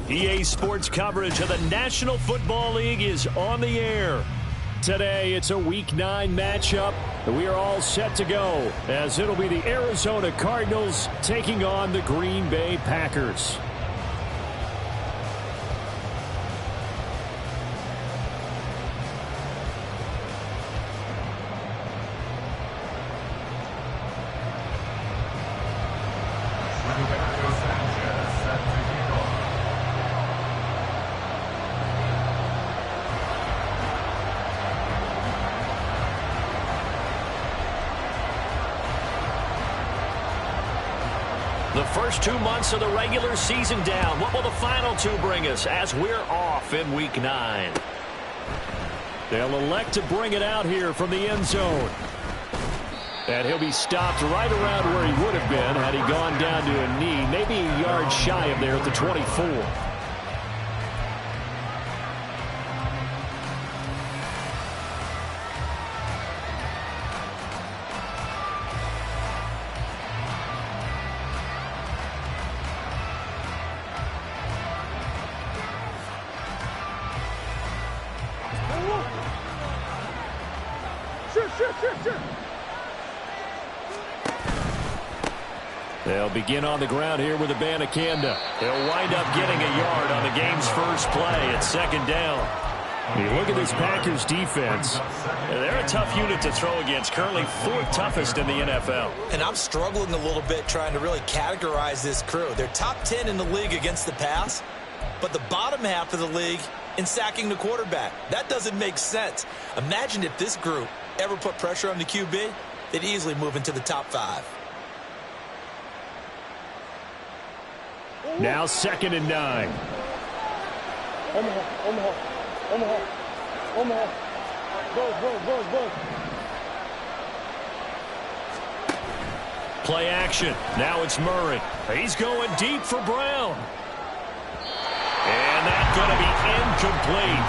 EA Sports coverage of the National Football League is on the air. Today, it's a Week 9 matchup. We are all set to go as it'll be the Arizona Cardinals taking on the Green Bay Packers. The first 2 months of the regular season down. What will the final 2 bring us as we're off in Week 9? They'll elect to bring it out here from the end zone. And he'll be stopped right around where he would have been had he gone down to a knee, maybe a yard shy of there at the 24. They'll begin on the ground here with Abanikanda. They'll wind up getting a yard on the game's first play at second down. You look at this Packers defense. They're a tough unit to throw against, currently 4th toughest in the NFL. And I'm struggling a little bit trying to really categorize this crew. They're top 10 in the league against the pass, but the bottom half of the league in sacking the quarterback. That doesn't make sense. Imagine if this group ever put pressure on the QB, they'd easily move into the top 5. Now 2nd and 9. Omaha. Go. Play action. Now it's Murray. He's going deep for Brown. And that's going to be incomplete.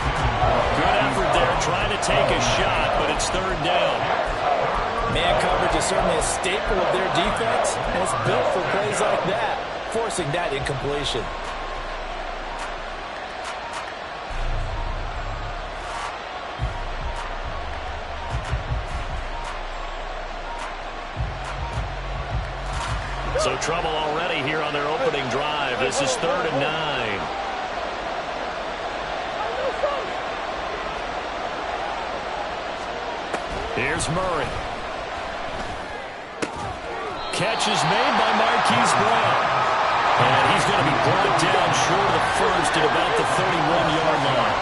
Good effort there trying to take a shot, but it's 3rd down. Man coverage is certainly a staple of their defense, and it's built for plays like that, forcing that incompletion. So trouble already here on their opening drive. This is 3rd and 9. Here's Murray. Catch is made by Marquise Brown. And he's going to be brought down short of the first at about the 31-yard line.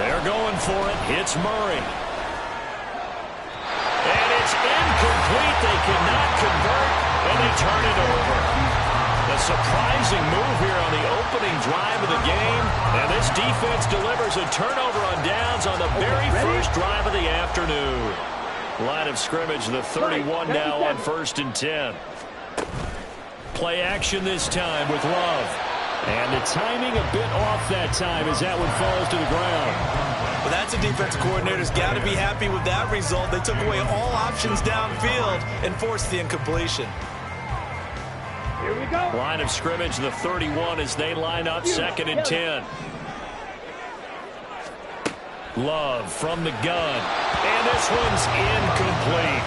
They're going for it. Hits Murray. And it's incomplete. They cannot convert, and they turn it over. A surprising move here on the opening drive of the game. And this defense delivers a turnover on downs on the very first drive of the afternoon. Line of scrimmage, the 31 now on 1st and 10. Play action this time with Love. And the timing a bit off that time as that one falls to the ground. Well, that's a defensive coordinator's got to be happy with that result. They took away all options downfield and forced the incompletion. Here we go. Line of scrimmage, the 31 as they line up 2nd and 10. Love from the gun. And this one's incomplete.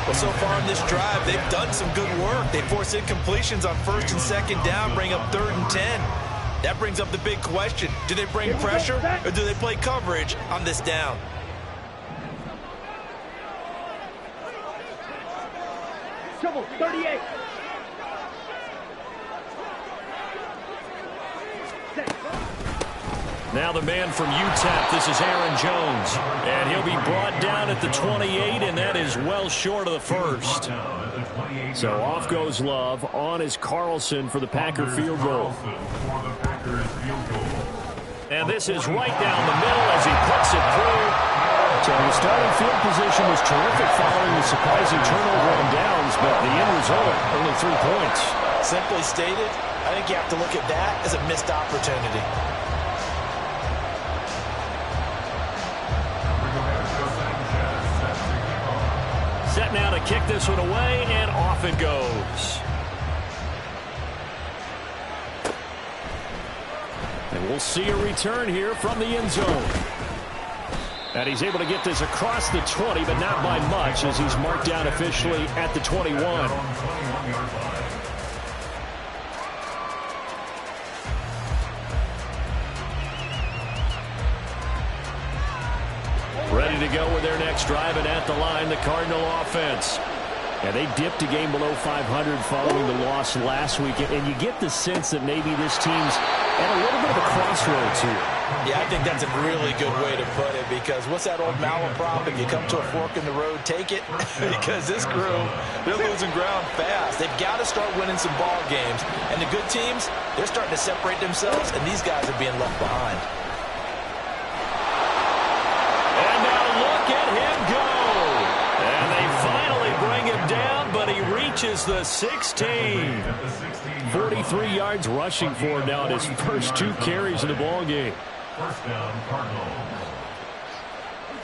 Well, so far in this drive, they've done some good work. They force incompletions on 1st and 2nd down, bring up 3rd and 10. That brings up the big question. Do they bring pressure or do they play coverage on this down? Trouble, 38. Now the man from UTEP, this is Aaron Jones. And he'll be brought down at the 28, and that is well short of the first. So off goes Love. On is Carlson for the Packer field goal. And this is right down the middle as he puts it through. So the starting field position was terrific following the surprising turnover on downs, but the end result, only 3 points. Simply stated, I think you have to look at that as a missed opportunity. Set now to kick this one away, and off it goes. And we'll see a return here from the end zone. And he's able to get this across the 20, but not by much, as he's marked down officially at the 21. Ready to go with their next drive, and at the line, the Cardinal offense. And they dipped a game below 500 following the loss last week. And you get the sense that maybe this team's at a little bit of a crossroads here. Yeah, I think that's a really good way to put it, because what's that old malaprop? If you come to a fork in the road, take it. Because this crew, they're losing ground fast. They've got to start winning some ball games. And the good teams, they're starting to separate themselves, and these guys are being left behind. And now look at him go. And they finally bring him down, but he reaches the 16. 43 yards rushing for him now in his first 2 carries in the ball game. First down, Cardinal.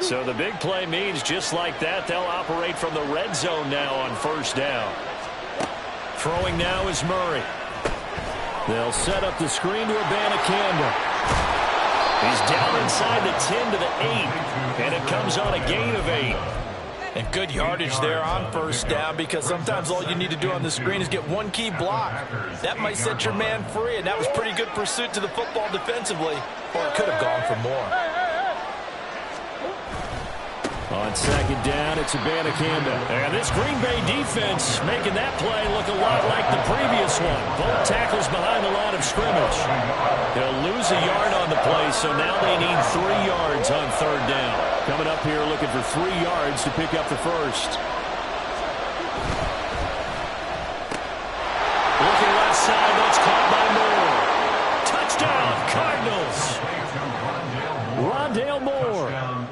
So the big play means just like that, they'll operate from the red zone now on first down. Throwing now is Murray. They'll set up the screen to Abanikanda. He's down inside the 10 to the 8, and it comes on a gain of 8. And good yardage there on first down, because sometimes all you need to do on the screen is get one key block. That might set your man free, and that was pretty good pursuit to the football defensively, or it could have gone for more. On second down, it's Abanikanda. And this Green Bay defense making that play look a lot like the previous one. Both tackles behind the line of scrimmage. They'll lose a yard on the play, so now they need 3 yards on third down. Coming up here looking for 3 yards to pick up the first. Looking left side, that's caught by Moore. Touchdown, Cardinals. Rondale Moore,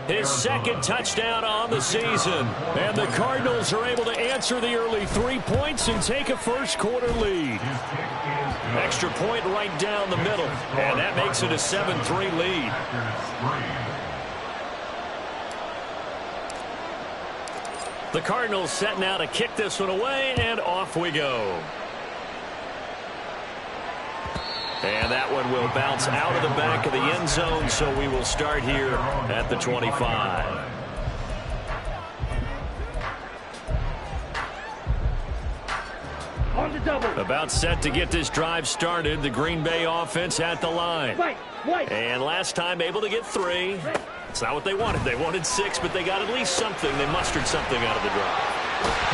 his second touchdown on the season. And the Cardinals are able to answer the early 3 points and take a first quarter lead. Extra point right down the middle, and that makes it a 7-3 lead. The Cardinals set now to kick this one away, and off we go. And that one will bounce out of the back of the end zone, so we will start here at the 25. On the double. About set to get this drive started, the Green Bay offense at the line. White. And last time able to get 3. It's not what they wanted. They wanted 6, but they got at least something. They mustered something out of the drive.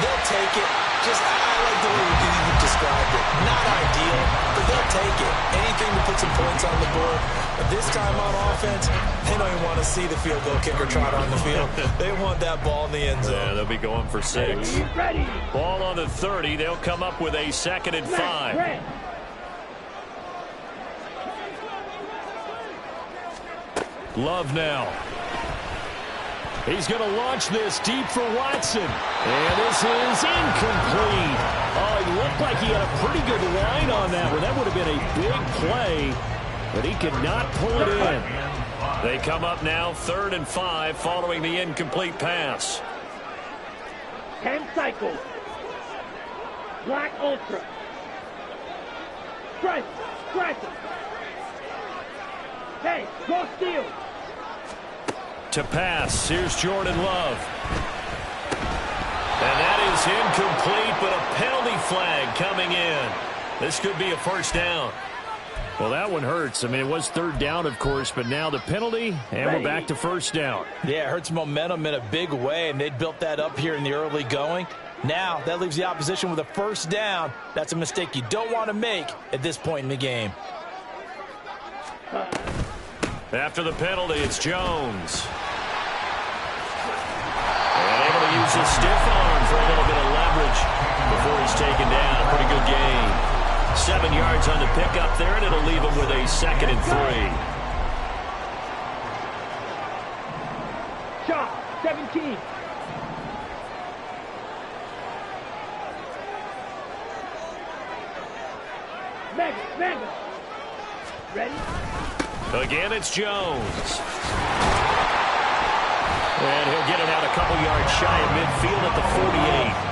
They'll take it. Just, I like the way you described it. Not ideal, but they'll take it. Anything to put some points on the board. But this time on offense, they don't even want to see the field goal kicker trot on the field. They want that ball in the end zone. Yeah, they'll be going for 6. Ready. Ball on the 30. They'll come up with a 2nd and 5. Red. Love now. He's going to launch this deep for Watson. And this is incomplete. Oh, it looked like he had a pretty good line on that one. That would have been a big play, but he could not pull it in. They come up now 3rd and 5 following the incomplete pass. 10 cycles. Black Ultra. Strike. Hey, go steal. To pass, here's Jordan Love. And that is incomplete, but a penalty flag coming in. This could be a first down. Well, that one hurts. I mean, it was 3rd down, of course, but now the penalty, and we're back to first down. Yeah, it hurts momentum in a big way, and they built that up here in the early going. Now, that leaves the opposition with a first down. That's a mistake you don't want to make at this point in the game. After the penalty, it's Jones. And able to use his stiff arm for a little bit of leverage before he's taken down. A pretty good gain. 7 yards on the pickup there, and it'll leave him with a 2nd and 3. Shot. team. Mega. Ready? Again, it's Jones. And he'll get it out a couple yards shy of midfield at the 48.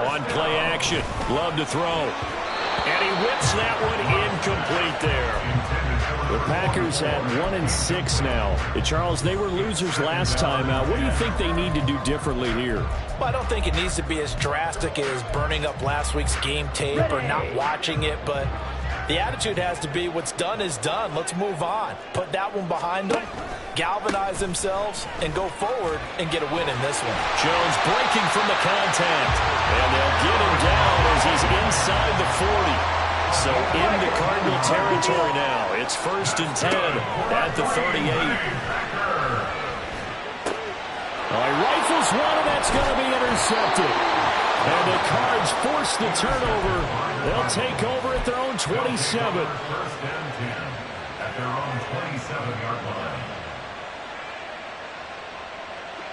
On play action. Love to throw. And he whips that one incomplete there. The Packers at 1-6 now. Charles, they were losers last time out. What do you think they need to do differently here? Well, I don't think it needs to be as drastic as burning up last week's game tape or not watching it, but the attitude has to be what's done is done. Let's move on. Put that one behind them, galvanize themselves, and go forward and get a win in this one. Jones breaking from the contact. And they'll get him down as he's inside the 40. So into Cardinal territory now. It's 1st and 10 at the 38. He rifles one, and that's going to be intercepted. And the Cards force the turnover. They'll take over at their own 27. 1st and 10 at their own 27-yard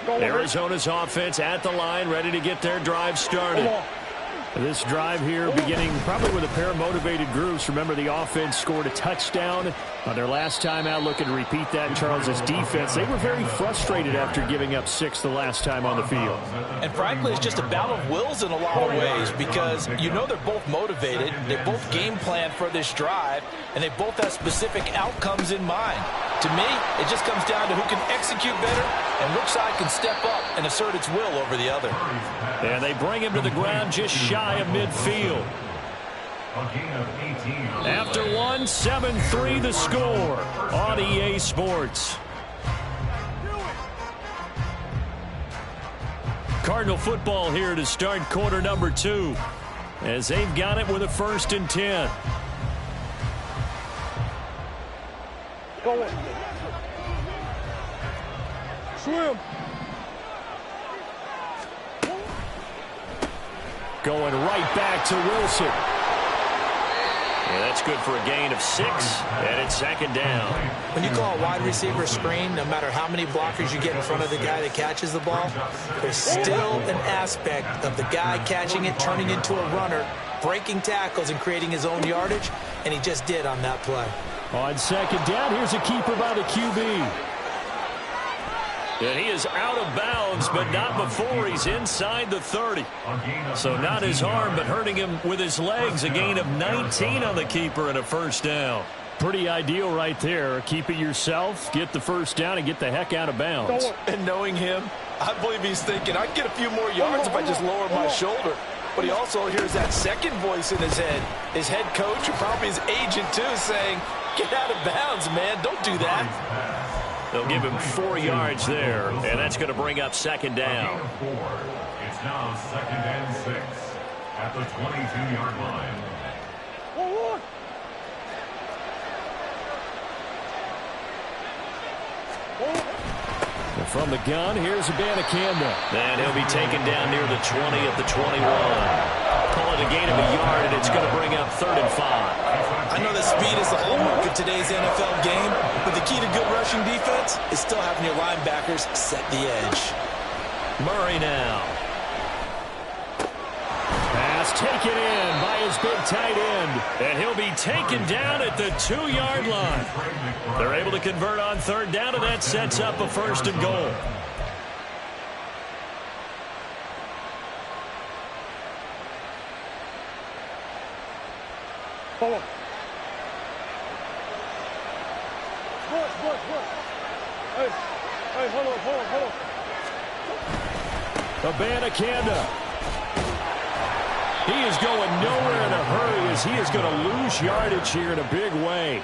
line. Arizona's offense at the line, ready to get their drive started. This drive here beginning probably with a pair of motivated groups. Remember, the offense scored a touchdown on their last time out. Looking to repeat that in Charles's defense. They were very frustrated after giving up 6 the last time on the field. And frankly, it's just a battle of wills in a lot of ways because you know they're both motivated. They both game plan for this drive, and they both have specific outcomes in mind. To me, it just comes down to who can execute better and which side can step up and assert its will over the other. And they bring him to the ground just shy of midfield. After 1, 7-3 the score on EA Sports. Cardinal football here to start quarter number 2 as they've got it with a 1st and 10. Go in. Swim. Going right back to Wilson. Yeah, that's good for a gain of 6, and it's 2nd down. When you call a wide receiver screen, no matter how many blockers you get in front of the guy that catches the ball, there's still an aspect of the guy catching it, turning into a runner, breaking tackles and creating his own yardage, and he just did on that play. On 2nd down, here's a keeper by the QB. And he is out of bounds, but not before he's inside the 30. So not his arm, but hurting him with his legs. A gain of 19 on the keeper and a 1st down. Pretty ideal right there. Keep it yourself, get the 1st down, and get the heck out of bounds. And knowing him, I believe he's thinking, I can get a few more yards if I just lower my shoulder. But he also hears that second voice in his head. His head coach, and probably his agent too, saying, get out of bounds, man. Don't do that. They'll give him 4 yards there, and that's going to bring up 2nd down. It's now 2nd and 6 at the 22-yard line. From the gun, here's Abanikanda. And he'll be taken down near the 20 at the 21. Call it a gain of a yard, and it's going to bring up 3rd and 5. I know that speed is the hallmark of today's NFL game, but the key to good rushing defense is still having your linebackers set the edge. Murray now. Pass taken in by his big tight end. And he'll be taken down at the 2-yard line. They're able to convert on 3rd down, and that sets up a 1st and goal. Hold on. Hey, hold on. Abanikanda. He is going nowhere in a hurry as he is going to lose yardage here in a big way.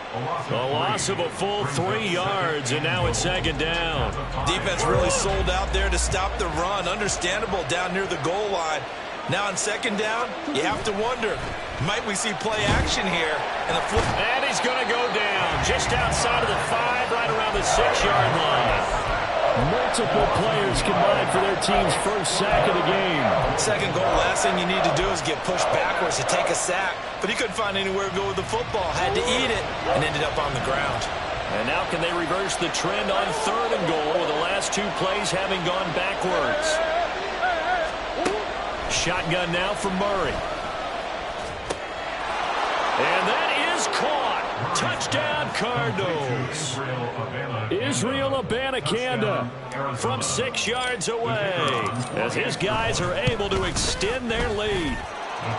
A loss of a full 3 yards, and now it's 2nd down. Defense really sold out there to stop the run. Understandable down near the goal line. Now on 2nd down, you have to wonder, might we see play action here? And he's going to go down just outside of the 5, right around the 6-yard line. Multiple players combined for their team's first sack of the game. Second goal, last thing you need to do is get pushed backwards to take a sack. But he couldn't find anywhere to go with the football. Had to eat it and ended up on the ground. And now can they reverse the trend on 3rd and goal with the last 2 plays having gone backwards? Shotgun now from Murray. And that is caught. Touchdown, Cardinals. Yr2Wk9 from 6 yards away as his guys are able to extend their lead.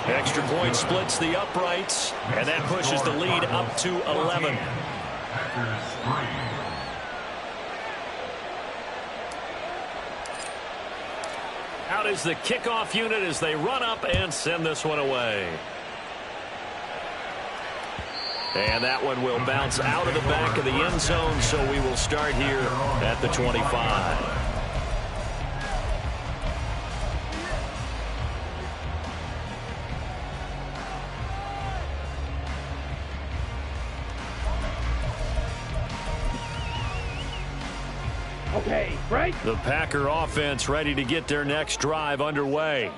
Extra point splits the uprights, and that pushes the lead up to 11. Out is the kickoff unit as they run up and send this one away. And that one will bounce out of the back of the end zone, so we will start here at the 25. Okay, break. The Packer offense ready to get their next drive underway.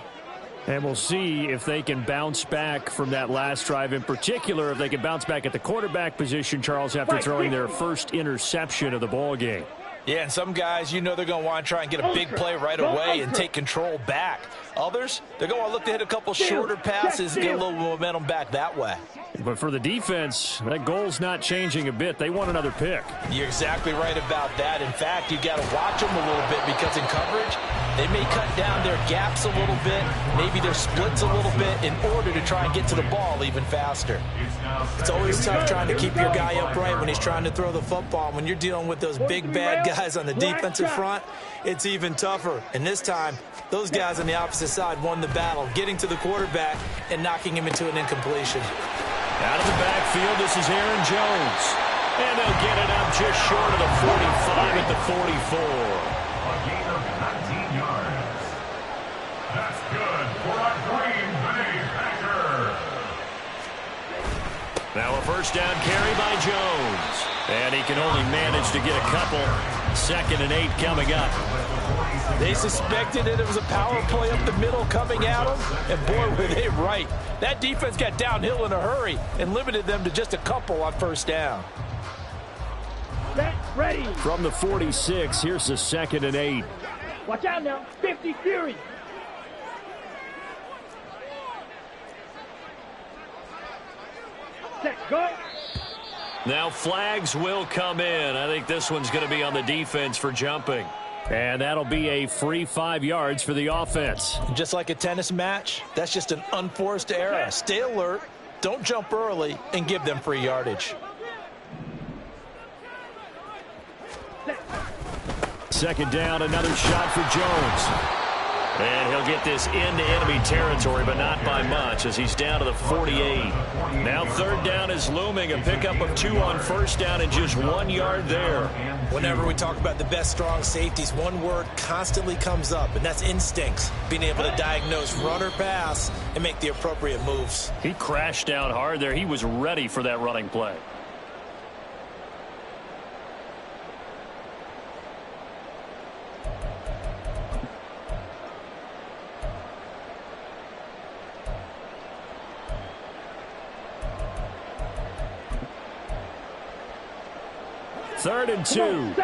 And we'll see if they can bounce back from that last drive. In particular, if they can bounce back at the quarterback position, Charles, after throwing their first interception of the ball game. Yeah, and some guys, you know they're going to want to try and get a big play right away and take control back. Others, they're going to want to look to hit a couple shorter passes and get a little momentum back that way. But for the defense, that goal's not changing a bit. They want another pick. You're exactly right about that. In fact, you got to watch them a little bit because in coverage, they may cut down their gaps a little bit, maybe their splits a little bit in order to try and get to the ball even faster. It's always tough trying to keep your guy upright when he's trying to throw the football. When you're dealing with those big, bad guys on the defensive front, it's even tougher. And this time, those guys on the opposite side won the battle, getting to the quarterback and knocking him into an incompletion. Out of the backfield, this is Aaron Jones. And they'll get it up just short of the 45 at the 44. A gain of 19 yards. That's good for a Green Bay Packer. Now a first down carry by Jones. And he can only manage to get a couple. 2nd and 8 coming up. They suspected it was a power play up the middle coming at them, and boy, were they right. That defense got downhill in a hurry and limited them to just a couple on first down. Set, ready. From the 46, here's the 2nd and 8. Watch out now. 50 Fury. Set, go. Now flags will come in. I think this one's going to be on the defense for jumping. And that'll be a free 5 yards for the offense. Just like a tennis match, that's just an unforced error. Stay alert, don't jump early, and give them free yardage. 2nd down, another shot for Jones. And he'll get this into enemy territory, but not by much as he's down to the 48. Now 3rd down is looming. A pickup of 2 on first down and just 1 yard there. Whenever we talk about the best strong safeties, one word constantly comes up, and that's instincts. Being able to diagnose run or pass and make the appropriate moves. He crashed down hard there. He was ready for that running play. Third and 2.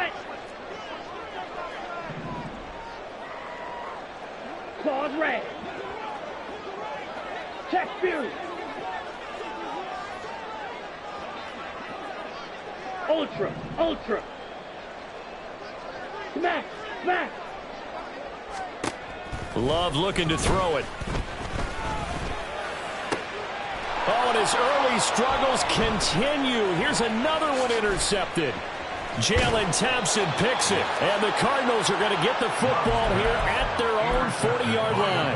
Claws red. Check Fury. Ultra. Smack. Love looking to throw it. Oh, and his early struggles continue. Here's another one intercepted. Jalen Thompson picks it. And the Cardinals are going to get the football here at their own 40-yard line.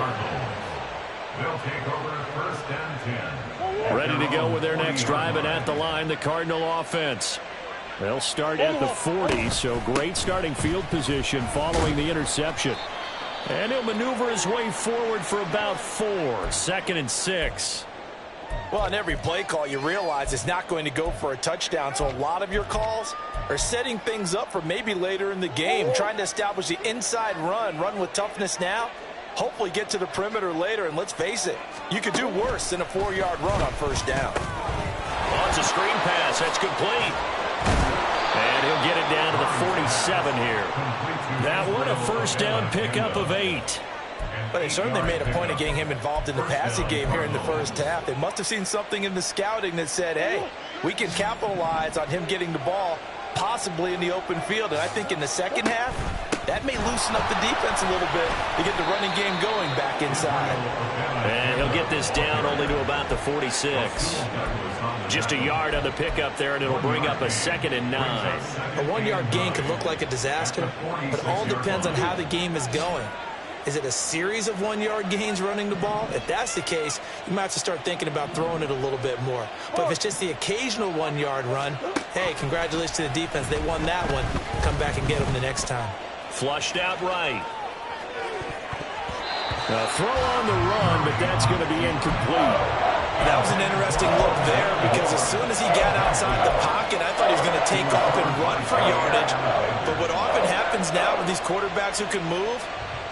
They'll take over 1st and 10. Ready to go with their next drive, and at the line, the Cardinal offense. They'll start at the 40, so great starting field position following the interception. And he'll maneuver his way forward for about 4. 2nd and 6. Well, on every play call, you realize it's not going to go for a touchdown, so a lot of your calls are setting things up for maybe later in the game, trying to establish the inside run with toughness now, hopefully get to the perimeter later, and let's face it, you could do worse than a 4-yard run on first down. Oh, it's a screen pass. That's complete. And he'll get it down to the 47 here. That one a first down pickup of 8. But they certainly made a point of getting him involved in the passing game here in the first half. They must have seen something in the scouting that said, hey, we can capitalize on him getting the ball possibly in the open field. And I think in the second half, that may loosen up the defense a little bit to get the running game going back inside. And he'll get this down only to about the 46. Just a yard on the pickup there, and it'll bring up a 2nd and 9. A 1-yard gain could look like a disaster, but all depends on how the game is going. Is it a series of 1-yard gains running the ball? If that's the case, you might have to start thinking about throwing it a little bit more. But if it's just the occasional 1-yard run, hey, congratulations to the defense. They won that one. Come back and get them the next time. Flushed out right. A throw on the run, but that's going to be incomplete. That was an interesting look there because as soon as he got outside the pocket, I thought he was going to take off and run for yardage. But what often happens now with these quarterbacks who can move,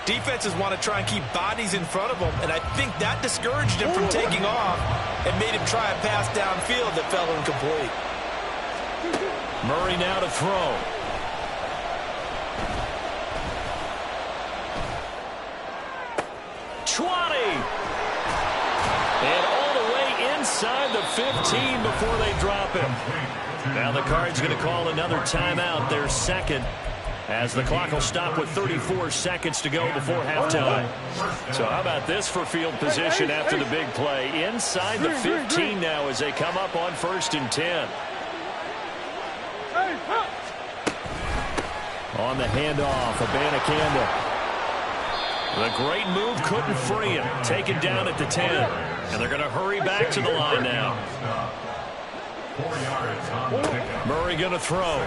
defenses want to try and keep bodies in front of them, and I think that discouraged him from taking off and made him try a pass downfield that fell incomplete. Murray now to throw. And all the way inside the 15 before they drop him. Now the Cards going to call another timeout, their second, as the clock will stop with 34 seconds to go before halftime. So how about this for field position after the big play? Inside the 15 now as they come up on 1st and 10. On the handoff, Abanikanda. The great move couldn't free him. Taken down at the 10. And they're going to hurry back to the line now. Murray going to throw. And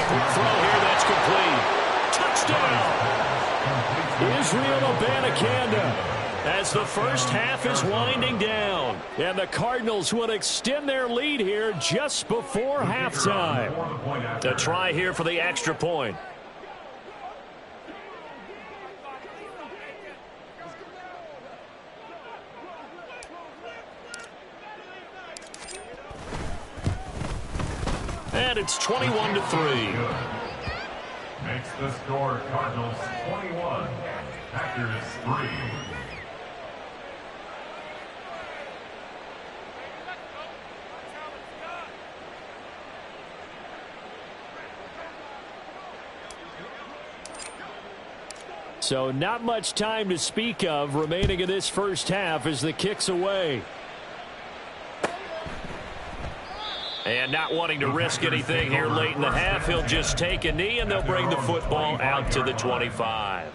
quick throw here, that's complete. Touchdown! Israel Abanikanda. As the first half is winding down. And the Cardinals will extend their lead here just before halftime. A try here for the extra point. And it's 21-3. Makes the score Cardinals 21, Packers 3. So not much time to speak of remaining in this first half as the kick's away. And not wanting to risk anything here late in the half, he'll just take a knee and they'll bring the football out to the 25.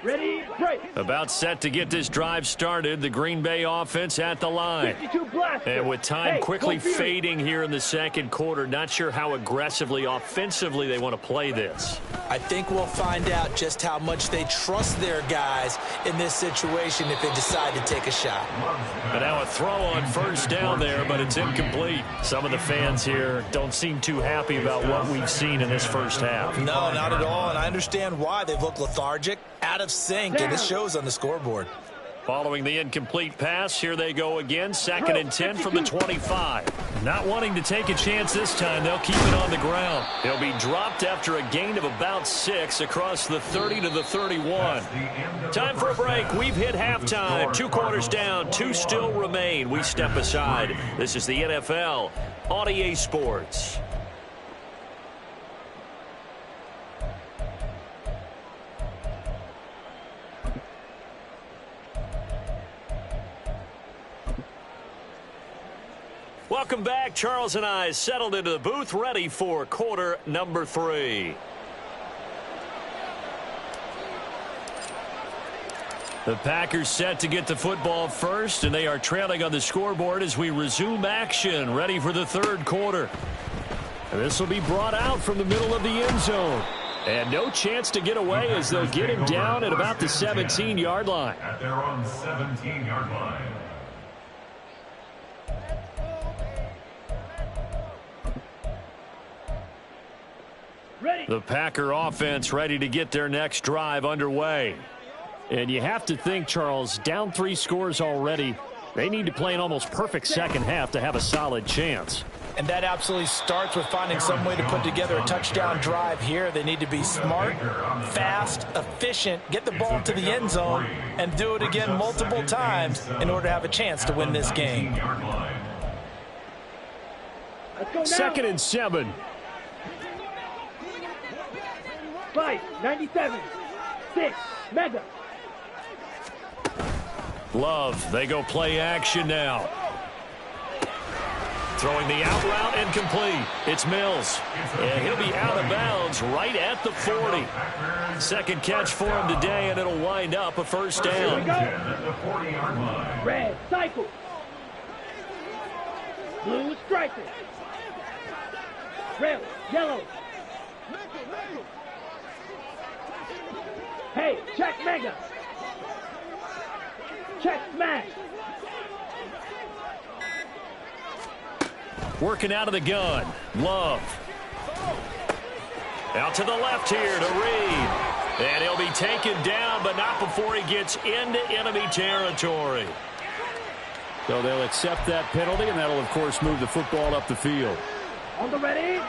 Ready, break. About set to get this drive started, the Green Bay offense at the line. 52 blaster. And with time quickly fading here in the second quarter, not sure how aggressively, offensively they want to play this. I think we'll find out just how much they trust their guys in this situation if they decide to take a shot. But now a throw on first down there, but it's incomplete. Some of the fans here don't seem too happy about what we've seen in this first half. No, not at all, and I understand why. They've looked lethargic, out of sync, and it shows on the scoreboard. Following the incomplete pass, here they go again. 2nd and 10 from the 25. Not wanting to take a chance this time, they'll keep it on the ground. He'll be dropped after a gain of about 6 across the 30 to the 31. Time for a break. We've hit halftime. 2 quarters down, 2 still remain. We step aside. This is the NFL on EA Sports. Welcome back. Charles and I settled into the booth, ready for quarter number 3. The Packers set to get the football first, and they are trailing on the scoreboard as we resume action, ready for the third quarter. And this will be brought out from the middle of the end zone. And no chance to get away as they'll get him down at about the 17-yard line. At their own 17-yard line. Ready. The Packer offense ready to get their next drive underway. And you have to think, Charles, down 3 scores already. They need to play an almost perfect second half to have a solid chance. And that absolutely starts with finding some way to put together a touchdown drive here. They need to be smart, fast, efficient, get the ball to the end zone, and do it again multiple times in order to have a chance to win this game. Let's go now. 2nd and 7. 5, 97, 6, Mega. Love, they go play action now. Throwing the out route incomplete. It's Mills. And he'll be out of bounds right at the 40. Second catch for him today, and it'll wind up a first down. Red, cycle. Blue, striker. Red, yellow. Hey, check Mega. Check smash. Working out of the gun. Love. Out to the left here to Reed. And he'll be taken down, but not before he gets into enemy territory. So they'll accept that penalty, and that'll, of course, move the football up the field. On the ready.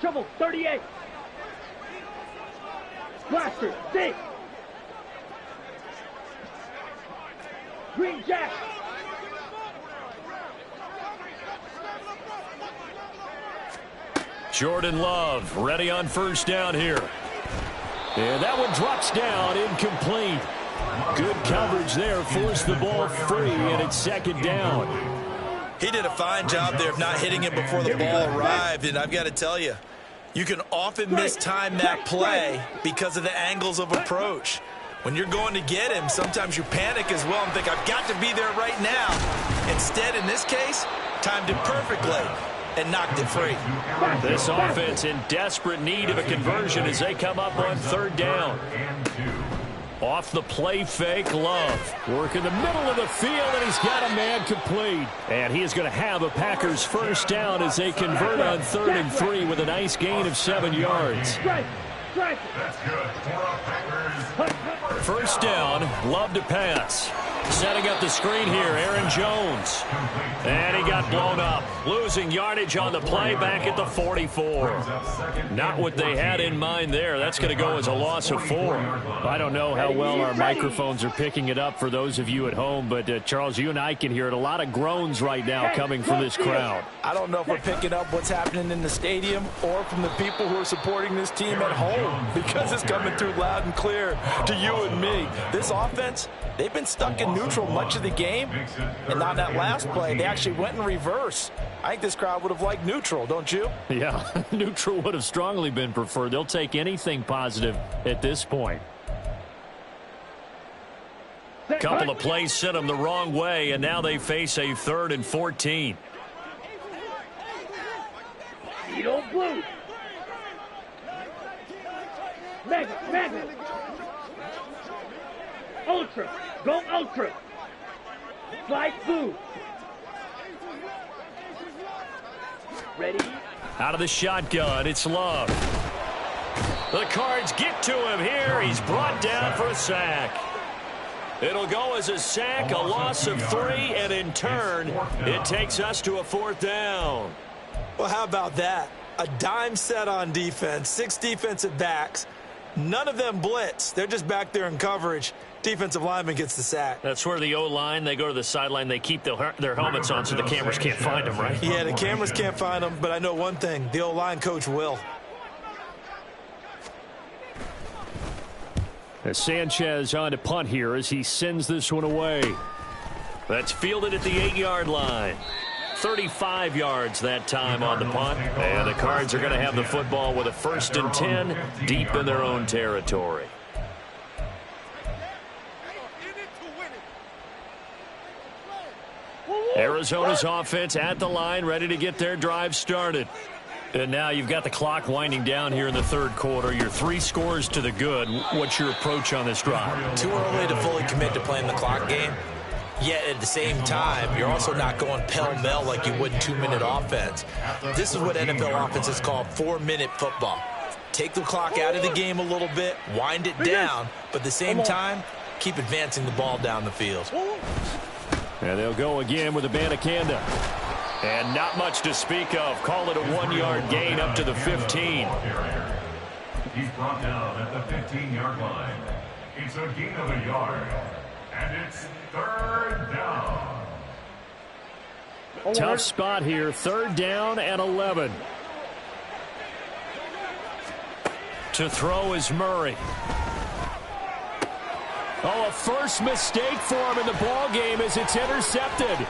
Shovel, 38. Blaster, 6. Green Jack. Jordan Love ready on first down here. And that one drops down, incomplete. Good coverage there, forced the ball free, and it's 2nd down. He did a fine job there of not hitting him before the ball arrived, and I've got to tell you, you can often mistime that play because of the angles of approach. When you're going to get him, sometimes you panic as well and think, I've got to be there right now. Instead, in this case, timed it perfectly and knocked it free. This offense in desperate need of a conversion as they come up on 3rd down. Off the play fake, Love. Work in the middle of the field, and he's got a man complete. And he is going to have a Packers first down as they convert on 3rd and 3 with a nice gain of 7 yards. That's good for a Packers. First down, Love to pass. Setting up the screen here, Aaron Jones. And he got blown up. Losing yardage on the play back at the 44. Not what they had in mind there. That's going to go as a loss of 4. I don't know how well our microphones are picking it up for those of you at home, but Charles, you and I can hear it. A lot of groans right now coming from this crowd. I don't know if we're picking up what's happening in the stadium or from the people who are supporting this team at home, because it's coming through loud and clear to you and me. This offense, they've been stuck in neutral much of the game, and on that last play, they actually went in reverse. I think this crowd would have liked neutral, don't you? Yeah, neutral would have strongly been preferred. They'll take anything positive at this point. Couple of plays sent them the wrong way, and now they face a 3rd and 14. Zero blue. Mega. Ultra. Go Ultra. Slide blue. Ready? Out of the shotgun, it's Love. The Cards get to him here. He's brought down for a sack. It'll go as a sack, a loss of 3, and in turn, it takes us to a 4th down. Well, how about that? A dime set on defense, 6 defensive backs. None of them blitz. They're just back there in coverage. Defensive lineman gets the sack. That's where the O-line, they go to the sideline, they keep their helmets on so the cameras can't find them, right? Yeah, the cameras can't find them, but I know one thing. The O-line coach will. As Sanchez on to punt here as he sends this one away. That's fielded at the 8-yard line. 35 yards that time on the punt. And the Cards are going to have the football with a 1st and 10 deep in their own territory. Arizona's offense at the line, ready to get their drive started. And now you've got the clock winding down here in the third quarter. You're 3 scores to the good. What's your approach on this drive? Too early to fully commit to playing the clock game. Yet at the same time, you're also not going pell-mell like you would in 2-minute offense. This is what NFL offenses call 4-minute football. Take the clock out of the game a little bit, wind it down, but at the same time, keep advancing the ball down the field. And they'll go again with Abanikanda. And not much to speak of. Call it a 1-yard gain up to the 15. He's brought down at the 15-yard line. It's a gain of a yard. And it's third down. Tough spot here. Third down and 11. To throw is Murray. Oh, a first mistake for him in the ball game as it's intercepted.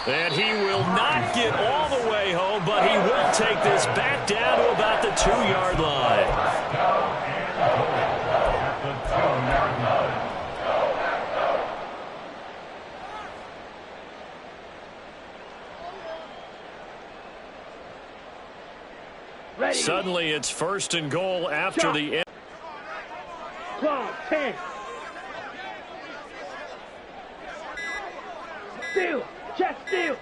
And he will not get all the way home, but he will take this back down to about the 2-yard line. At the 2-yard line. Ready. Suddenly it's first and goal after the end. Clock 10. Steal. Check steal.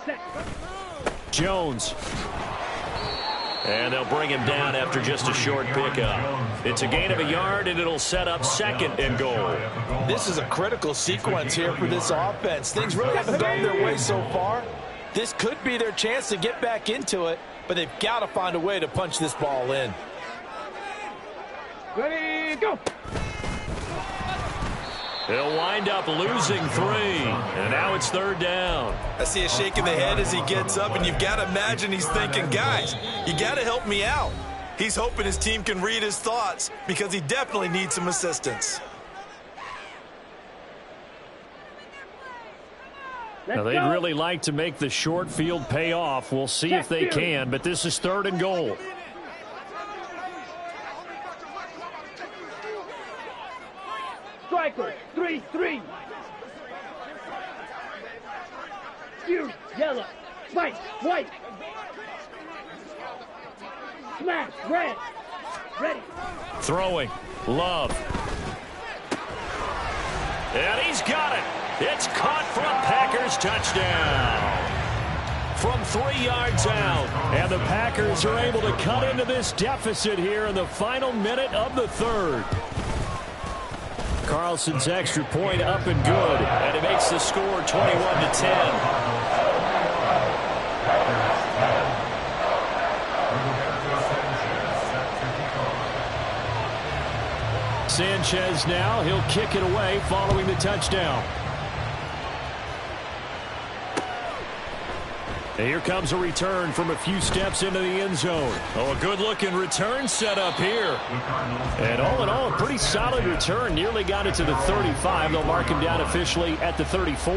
Set. Jones. And they'll bring him down after just a short pickup. It's a gain of a yard, and it'll set up second and goal. This is a critical sequence here for this offense. Things really haven't gone their way so far. This could be their chance to get back into it, but they've got to find a way to punch this ball in. Ready, go. They'll wind up losing 3, and now it's third down. I see a shake of the head as he gets up, and you've got to imagine he's thinking, guys, you got to help me out. He's hoping his team can read his thoughts because he definitely needs some assistance. Now, they'd really like to make the short field pay off. We'll see if they can, but this is third and goal. Striker, 3-3. Fury, yellow. Spike, white. Smash, red. Ready. Throwing, Love. And he's got it. It's caught for a Packers touchdown. From 3 yards out. And the Packers are able to cut into this deficit here in the final minute of the third. Carlson's extra point up and good, and it makes the score 21-10. Sanchez now, he'll kick it away following the touchdown. And here comes a return from a few steps into the end zone. Oh, a good-looking return set up here. And all in all, a pretty solid return. Nearly got it to the 35. They'll mark him down officially at the 34.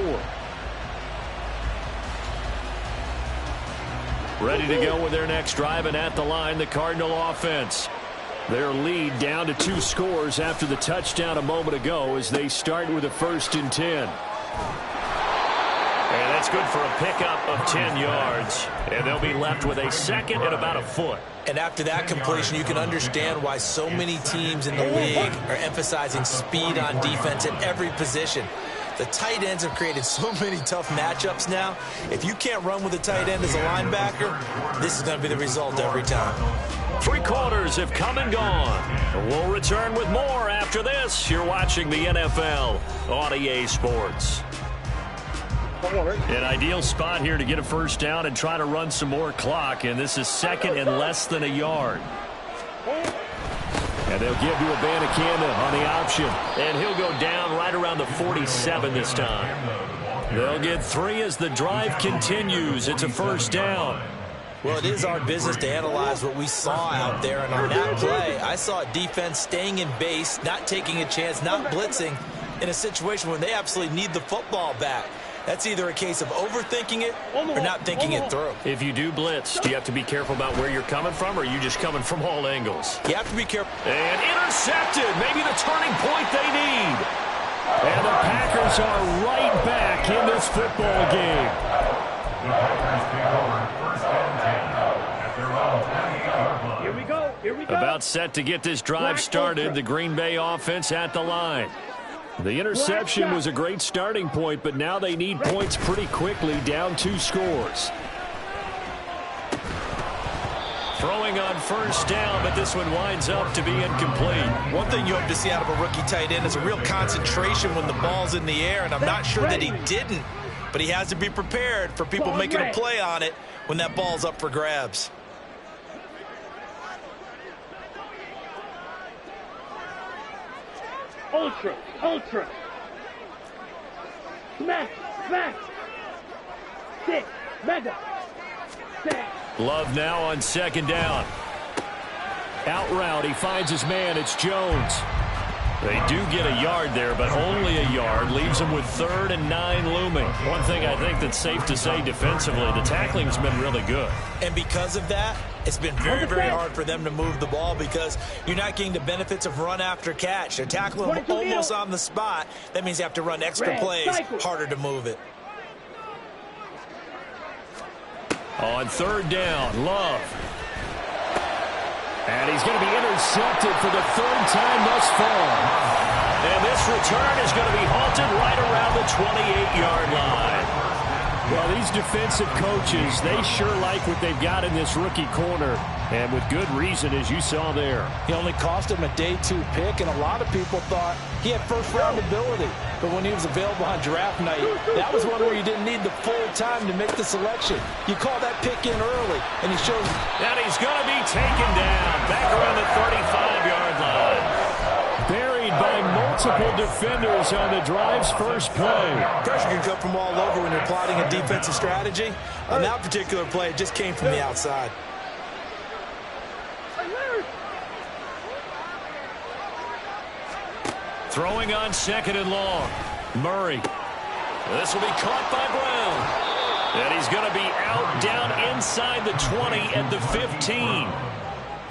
Ready to go with their next drive, and at the line, the Cardinal offense. Their lead down to 2 scores after the touchdown a moment ago as they start with a 1st and 10. And that's good for a pickup of 10 yards. And they'll be left with a second and about a foot. And after that completion, you can understand why so many teams in the league are emphasizing speed on defense at every position. The tight ends have created so many tough matchups now. If you can't run with a tight end as a linebacker, this is going to be the result every time. 3 quarters have come and gone. We'll return with more after this. You're watching the NFL on EA Sports. An ideal spot here to get a first down and try to run some more clock, and this is second and less than a yard. And they'll give to Abanikanda on the option, and he'll go down right around the 47 this time. They'll get 3 as the drive continues. It's a first down. Well, it is our business to analyze what we saw out there, and on that play, I saw a defense staying in base, not taking a chance, not blitzing in a situation where they absolutely need the football back. That's either a case of overthinking it or not thinking it through. If you do blitz, do you have to be careful about where you're coming from, or are you just coming from all angles? You have to be careful. And intercepted. Maybe the turning point they need. And the Packers are right back in this football game. The Packers take over 1st and 10 at their own 28-yard line. Here we go. Here we go. About set to get this drive started. The Green Bay offense at the line. The interception was a great starting point, but now they need points pretty quickly, down 2 scores. Throwing on 1st down, but this one winds up to be incomplete. One thing you hope to see out of a rookie tight end is a real concentration when the ball's in the air, and I'm not sure that he didn't, but he has to be prepared for people making a play on it when that ball's up for grabs. Ultra. Ultra. Smash. Smash. 6. Mega. 6. Love now on 2nd down. Out route, he finds his man. It's Jones. They do get a yard there, but only a yard. Leaves them with 3rd and 9 looming. One thing I think that's safe to say defensively, the tackling's been really good. And because of that, it's been very, very hard for them to move the ball because you're not getting the benefits of run after catch. They're tackling them almost on the spot. That means they have to run extra plays, harder to move it. On 3rd down, Love. And he's going to be intercepted for the 3rd time thus far. And this return is going to be halted right around the 28-yard line. Well, these defensive coaches, they sure like what they've got in this rookie corner. And with good reason, as you saw there. He only cost him a day 2 pick, and a lot of people thought he had first-round ability. But when he was available on draft night, that was one where you didn't need the full time to make the selection. You call that pick in early, and he shows. And he's going to be taken down back around the 35-yard line. Buried by multiple defenders on the drive's first play. Pressure can come from all over when you're plotting a defensive strategy. On that particular play, it just came from the outside. Throwing on 2nd and long. Murray. This will be caught by Brown. And he's going to be out down inside the 20 at the 15.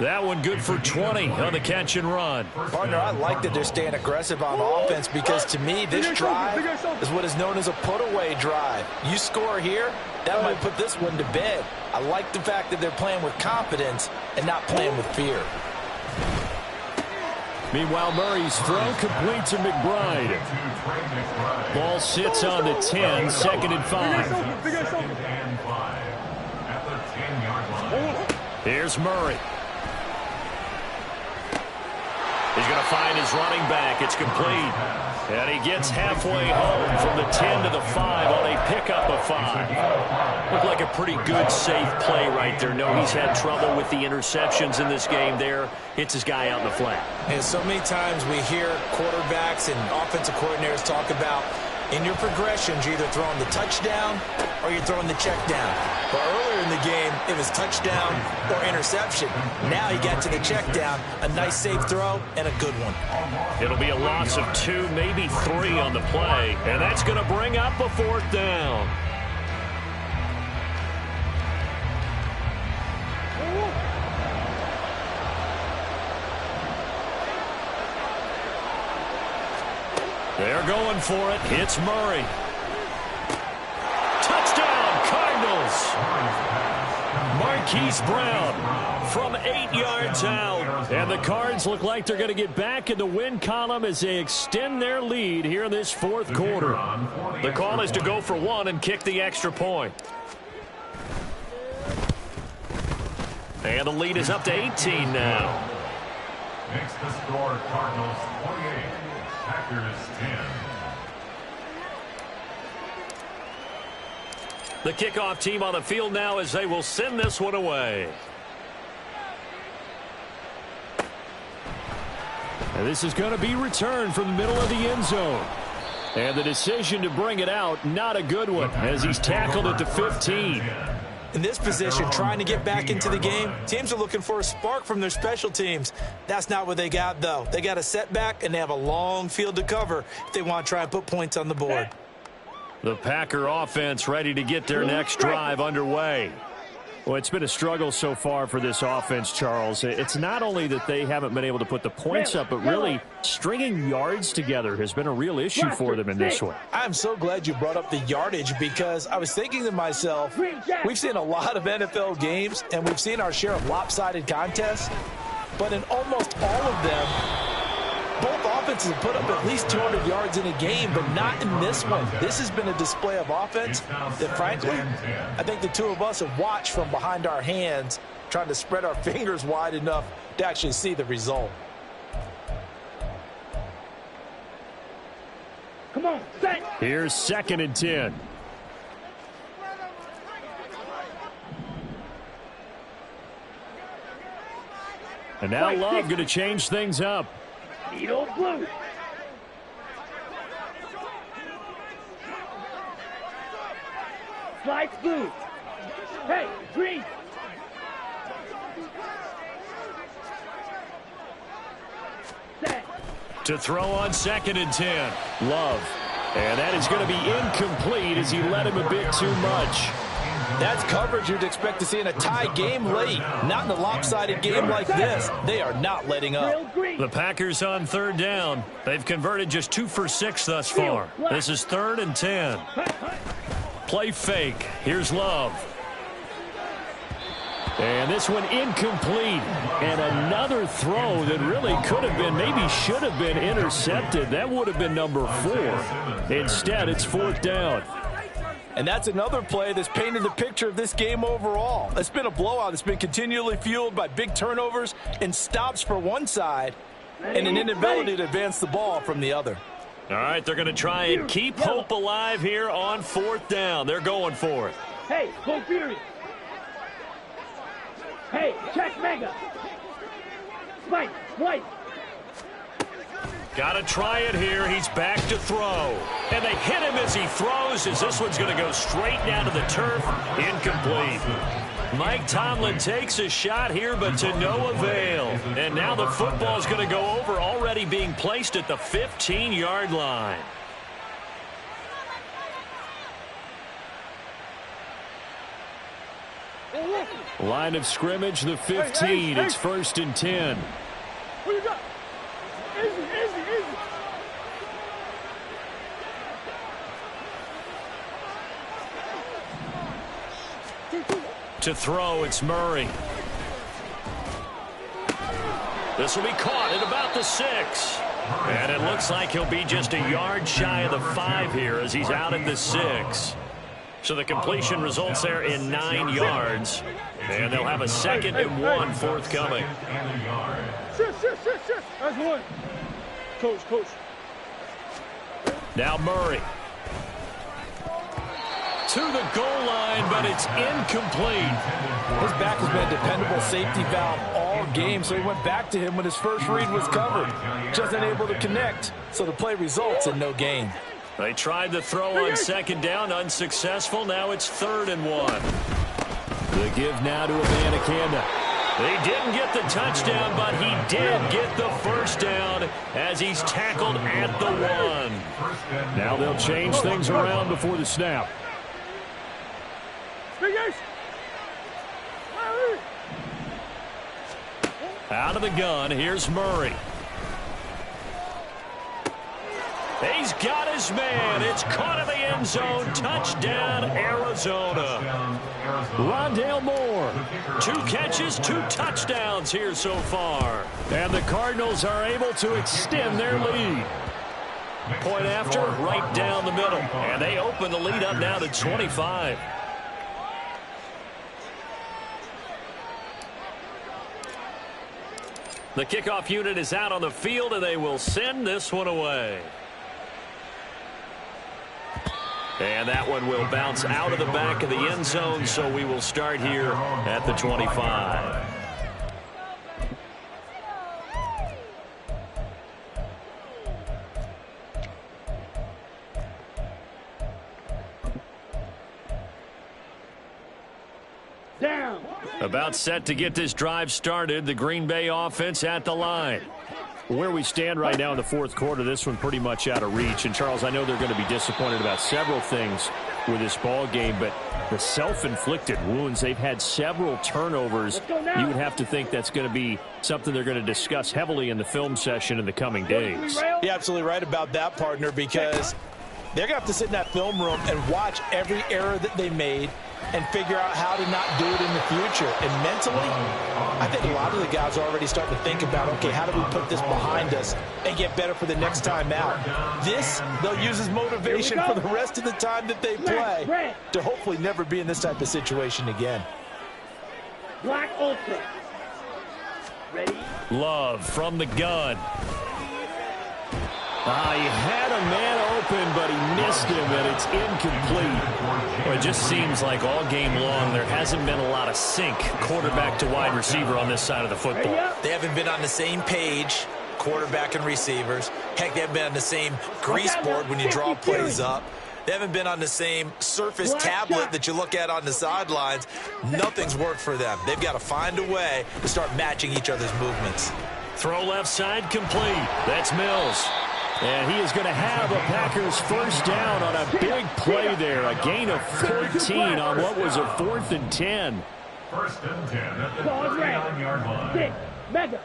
That one good for 20 on the catch and run. Partner, I like that they're staying aggressive on offense because to me this drive is what is known as a put-away drive. You score here, that might put this one to bed. I like the fact that they're playing with confidence and not playing with fear. Meanwhile, Murray's throw complete to McBride. Ball sits on the 10, 2nd and 5. Here's Murray. He's going to find his running back. It's complete. And he gets halfway home from the 10 to the 5 on a pickup of 5. Looked like a pretty good, safe play right there. No, he's had trouble with the interceptions in this game there. Hits his guy out in the flat. And so many times we hear quarterbacks and offensive coordinators talk about in your progressions, you're either throwing the touchdown or you're throwing the check down. But earlier in the game, it was touchdown or interception. Now he got to the check down, a nice safe throw, and a good one. It'll be a loss of 2, maybe 3 on the play, and that's going to bring up a 4th down. They're going for it. It's Murray. Touchdown, Cardinals. Marquise Brown from 8 yards out. And the Cards look like they're going to get back in the win column as they extend their lead here in this 4th quarter. The call is to go for 1 and kick the extra point. And the lead is up to 18 now. Makes the score Cardinals 28, Packers 10. The kickoff team on the field now as they will send this one away. And this is going to be returned from the middle of the end zone. And the decision to bring it out, not a good one, as he's tackled at the 15. In this position, trying to get back into the game, teams are looking for a spark from their special teams. That's not what they got, though. They got a setback, and they have a long field to cover if they want to try and put points on the board. The Packer offense ready to get their next drive underway. Well, it's been a struggle so far for this offense, Charles. It's not only that they haven't been able to put the points up, but really stringing yards together has been a real issue for them in this one. I'm so glad you brought up the yardage because I was thinking to myself, we've seen a lot of NFL games and we've seen our share of lopsided contests, but in almost all of them, both offenses have put up at least 200 yards in a game, but not in this one. This has been a display of offense that, frankly, I think the two of us have watched from behind our hands, trying to spread our fingers wide enough to actually see the result. Come on, set. Here's 2nd and 10. And now Love going to change things up. Needle blue. Slides blue. Hey, green. Set. To throw on 2nd and 10. Love. And that is going to be incomplete as he led him a bit too much. That's coverage you'd expect to see in a tie game late. Not in a lopsided game like this. They are not letting up. The Packers on 3rd down. They've converted just 2 for 6 thus far. This is 3rd and 10. Play fake. Here's Love. And this one incomplete. And another throw that really could have been, maybe should have been intercepted. That would have been number 4. Instead, it's 4th down. And that's another play that's painted the picture of this game overall. It's been a blowout. It's been continually fueled by big turnovers and stops for one side and an inability to advance the ball from the other. All right, they're going to try and keep hope alive here on 4th down. They're going for it. Hey, go Fury. Hey, check Mega. Spike, white. Got to try it here. He's back to throw. And they hit him as he throws, as this one's going to go straight down to the turf. Incomplete. Mike Tomlin takes a shot here, but to no avail. And now the football's going to go over, already being placed at the 15-yard line. Line of scrimmage, the 15. It's 1st and 10. What you got? Easy. To throw, it's Murray. This will be caught at about the 6. And it looks like he'll be just a yard shy of the 5 here as he's out at the 6. So the completion results there in 9 yards. And they'll have a 2nd and 1 forthcoming. Sit. That's one. Coach. Now Murray. To the goal line, but it's incomplete. His back has been a dependable safety valve all game, so he went back to him when his first read was covered. Just unable to connect, so the play results in no gain. They tried the throw on 2nd down, unsuccessful. Now it's 3rd and 1. The give now to Abanikanda. He didn't get the touchdown, but he did get the 1st down as he's tackled at the 1. Now they'll change things around before the snap. Out of the gun, here's Murray. He's got his man. It's caught in the end zone. Touchdown, Arizona. Rondale Moore. 2 catches, 2 touchdowns here so far. And the Cardinals are able to extend their lead. Point after, right down the middle. And they open the lead up now to 25. The kickoff unit is out on the field, and they will send this one away. And that one will bounce out of the back of the end zone, so we will start here at the 25. Down. About set to get this drive started, the Green Bay offense at the line. Where we stand right now in the 4th quarter, this one pretty much out of reach. And, Charles, I know they're going to be disappointed about several things. with this ball game, but the self-inflicted wounds, they've had several turnovers. You would have to think that's going to be something they're going to discuss heavily in the film session in the coming days. You're absolutely right about that, partner, because they're going to have to sit in that film room and watch every error that they made and figure out how to not do it in the future. And mentally, I think a lot of the guys are already starting to think about, okay, how do we put this behind us and get better for the next time out? This, they'll use as motivation for the rest of the time that they play to hopefully never be in this type of situation again. Black Ultra. Ready? Love from the gun. He had a man open, but he missed him, and it's incomplete. Well, it just seems like all game long there hasn't been a lot of sync quarterback to wide receiver on this side of the football. They haven't been on the same page, quarterback and receivers. Heck, they haven't been on the same grease board when you draw plays up. They haven't been on the same Surface tablet that you look at on the sidelines. Nothing's worked for them. They've got to find a way to start matching each other's movements. Throw left side complete. That's Mills. And he is going to have a Packers first down on a big play there. A gain of 14 on what was a 4th and 10. First and 10 at the 39-yard line. 6, Mega.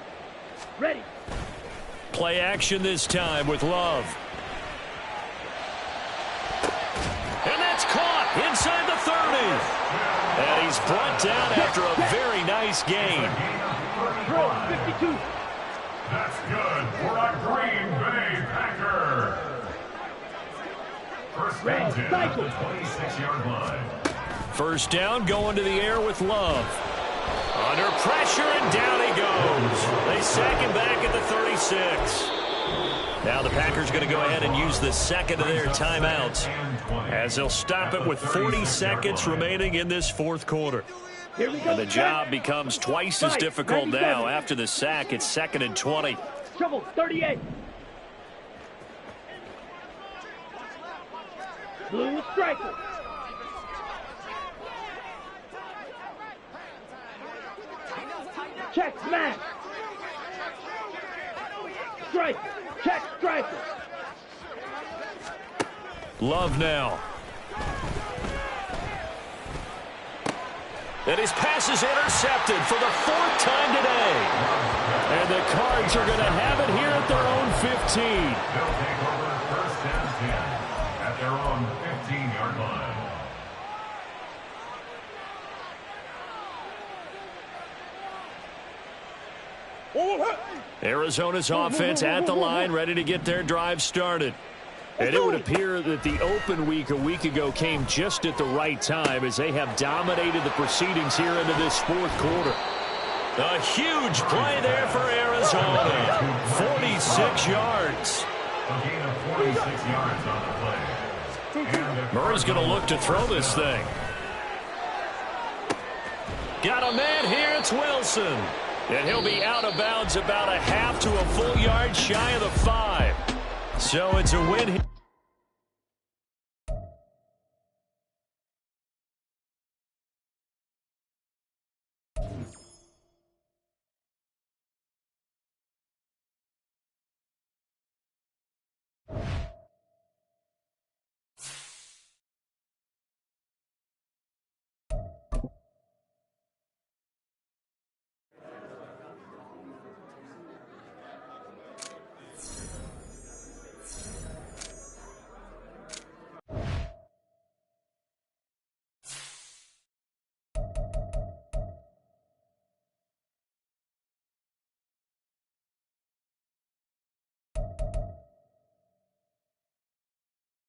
Ready. Play action this time with Love. And that's caught inside the 30. And he's brought down after a very nice gain. 52. That's good for a Green Bay Packer. First and 10 at the 26-yard line. First down, going to the air with Love. Under pressure, and down he goes. They sack him back at the 36. Now the Packers going to go ahead and use the second of their timeouts, as they'll stop it with 40 seconds remaining in this fourth quarter. And the job becomes twice as difficult now after the sack. It's 2nd and 20. Trouble, 38. Blue striker. Check smash. Strike. Check striker. Love now. And his pass is intercepted for the 4th time today. And the Cards are going to have it here at their own 15. They'll take over first and 10 at their own 15-yard line. Arizona's offense at the line, ready to get their drive started. And it would appear that the open week a week ago came just at the right time, as they have dominated the proceedings here into this fourth quarter. A huge play there for Arizona. 46 yards. A gain of 46 yards on the play. Murray's going to look to throw this thing. Got a man here. It's Wilson. And he'll be out of bounds about a half to a full yard shy of the 5. So it's a win.